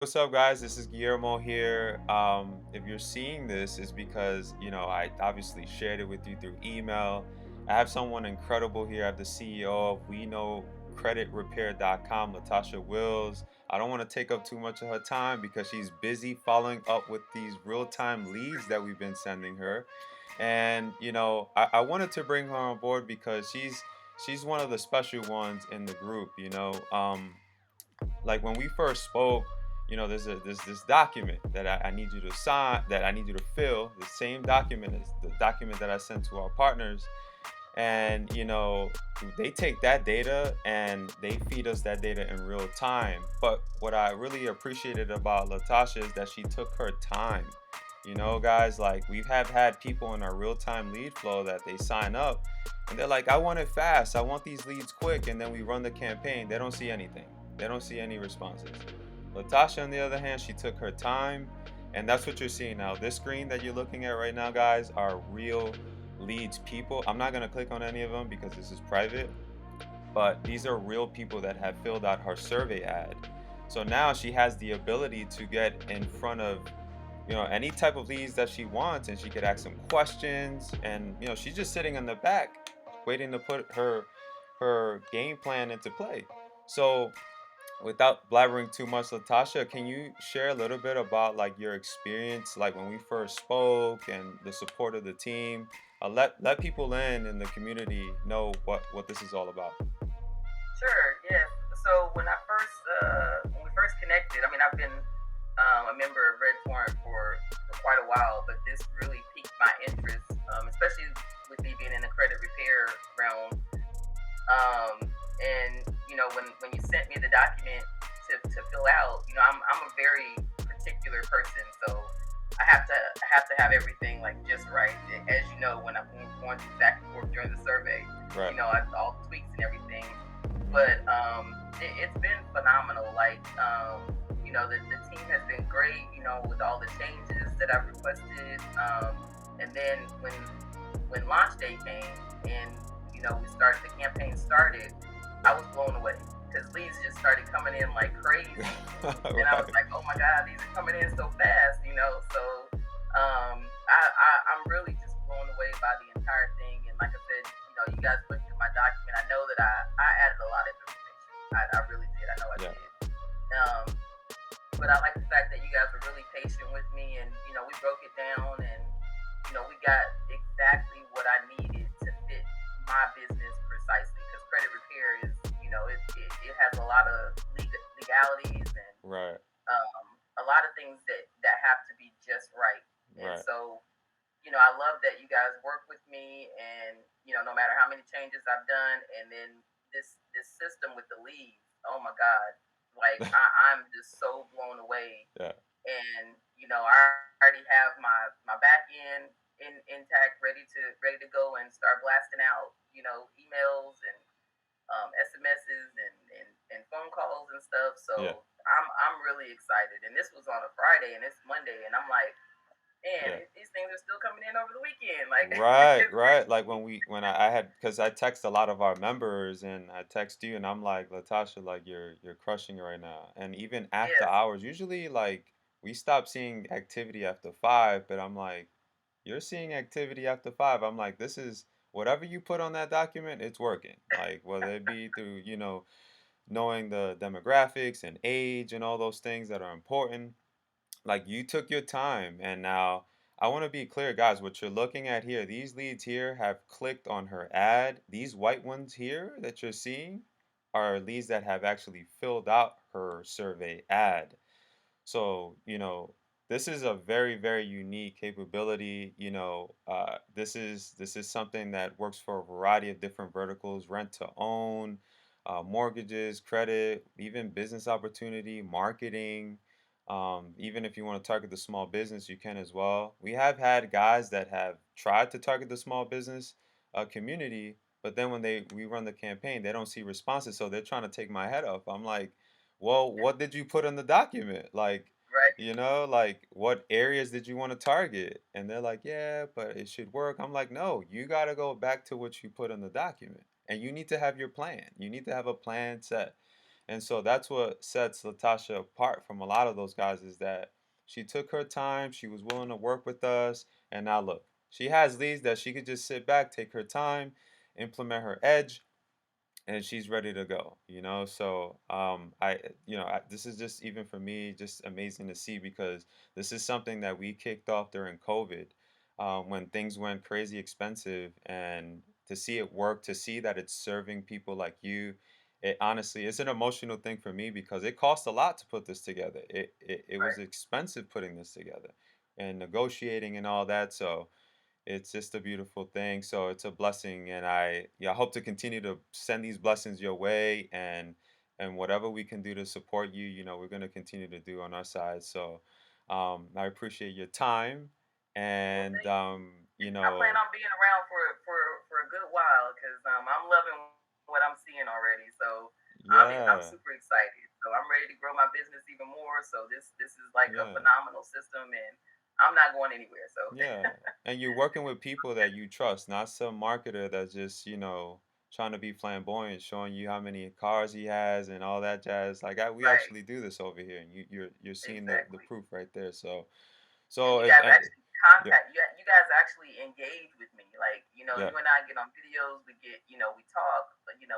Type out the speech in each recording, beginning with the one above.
What's up, guys? This is Guillermo here. If you're seeing this, it's because I obviously shared it with you through email. I have someone incredible here. I have the CEO of We Know CreditRepair.com, Latasha Wills. I don't want to take up too much of her time because she's busy following up with these real-time leads that we've been sending her. And I wanted to bring her on board because she's one of the special ones in the group. Like when we first spoke, there's this document that I need you to sign, that I need you to fill. The same document is the document that I sent to our partners, and they take that data and they feed us that data in real time. But what I really appreciated about Latasha is that she took her time. Guys, like we have had people in our real-time lead flow that they sign up and they're like, I want it fast, I want these leads quick, and then we run the campaign, they don't see anything, they don't see any responses. Latasha, on the other hand, she took her time, and that's what you're seeing now. This screen that you're looking at right now, guys, are real leads, people. I'm not going to click on any of them because this is private, but these are real people that have filled out her survey ad. So now she has the ability to get in front of any type of leads that she wants, and she could ask some questions, and she's just sitting in the back waiting to put her game plan into play. So without blabbering too much, Latasha, can you share a little bit about like your experience, like when we first spoke, and the support of the team? Let people in the community know what this is all about. Sure, yes. So when we first connected, I mean, I've been a member of Red Torrent for quite a while, but this really piqued my interest, especially with me being in the credit repair realm. And when you sent me the document to fill out, I'm a very particular person, so I have to have everything like just right. As you know, when we're going back and forth during the survey, Right. all the tweaks and everything. Hmm. But it's been phenomenal. Like the team has been great. With all the changes that I've requested. And then when launch day came and the campaign started, I was blown away because leads just started coming in like crazy, and I was Right. like, oh my god, these are coming in so fast. So I'm really just blown away by the entire thing. And like I said, you guys looked at my document. I know that I added a lot of information. I really did. I know I Yeah. did. Um, but I like the fact that you guys were really patient with me, and we broke it down, and we got exactly what I needed to fit my business precisely. Because credit repair is, it has a lot of legalities and Right. a lot of things that have to be just right. And Right. so, I love that you guys work with me, and no matter how many changes I've done, and then this system with the leads, oh my god, like I'm just so blown away. Yeah. And I already have my back end intact, ready to go and start blasting out, emails and SMSs and phone calls and stuff. Yeah. So I'm really excited. And this was on a Friday, and it's Monday, and I'm like, man, Yeah. these things are still coming in over the weekend. Like, Right, right. Like when I had, because I text a lot of our members and I text you and I'm like, Latasha, like you're crushing it right now. And even after yes, hours, usually like we stop seeing activity after 5, but I'm like, you're seeing activity after 5. I'm like, this is whatever you put on that document, it's working. Like whether it be through, knowing the demographics and age and all those things that are important. Like you took your time, and now I want to be clear, guys, what you're looking at here, these leads here have clicked on her ad. These white ones here that you're seeing are leads that have actually filled out her survey ad. So, this is a very, very unique capability. This is something that works for a variety of different verticals: rent to own, mortgages, credit, even business opportunity, marketing. Even if you want to target the small business, you can as well. We have had guys that have tried to target the small business community, but then when we run the campaign, they don't see responses, so they're trying to take my head off. I'm like, well, what did you put in the document? Like, right. like what areas did you want to target? And they're like, yeah, but it should work. I'm like, no, you got to go back to what you put in the document. And you need to have your plan. You need to have a plan set. And so that's what sets Latasha apart from a lot of those guys is that she took her time, she was willing to work with us, and now look, she has leads that she could just sit back, take her time, implement her edge, and she's ready to go, you know. So this is just, even for me, just amazing to see, because this is something that we kicked off during COVID, when things went crazy expensive, and to see it work, to see that it's serving people like you, it honestly, it's an emotional thing for me, because it cost a lot to put this together. It was Right. expensive putting this together and negotiating and all that. So it's just a beautiful thing. So it's a blessing, and I hope to continue to send these blessings your way, and whatever we can do to support you, we're going to continue to do on our side. So I appreciate your time, Well, and thank you. I plan on being around for a good while because I'm loving what I'm seeing already. So I'm yeah, super excited. So I'm ready to grow my business even more. So this is like a yeah. phenomenal system, and I'm not going anywhere. So Yeah, and you're working with people that you trust, not some marketer that's just, trying to be flamboyant, showing you how many cars he has and all that jazz. Like we right, actually do this over here, and you're seeing the exactly. proof right there. So And so you if guys actually yeah, contact you guys actually engage with me. Like, yeah, you and I get on videos, we get, we talk, but you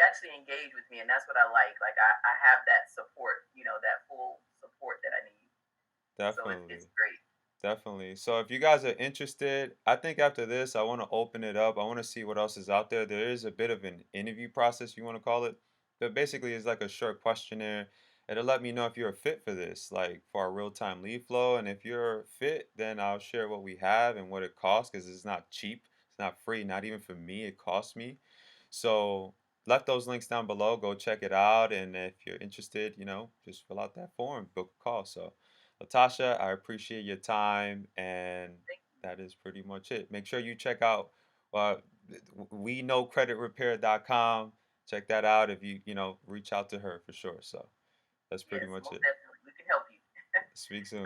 actually engage with me and that's what I like. Like I have that support, that full support that I need. So it's definitely. great. Definitely. So if you guys are interested, I think after this, I want to open it up. I want to see what else is out there. There is a bit of an interview process, you want to call it. But basically, it's like a short questionnaire. It'll let me know if you're a fit for this, like for our real-time lead flow. And if you're fit, then I'll share what we have and what it costs, because it's not cheap. It's not free, not even for me. It costs me. So left those links down below. Go check it out. And if you're interested, just fill out that form, book a call. So Latasha, I appreciate your time, and Thank you. that is pretty much it. Make sure you check out uh, we know creditrepair.com. Check that out if you reach out to her for sure. So that's pretty Yes, much most it. definitely. We can help you. Speak soon.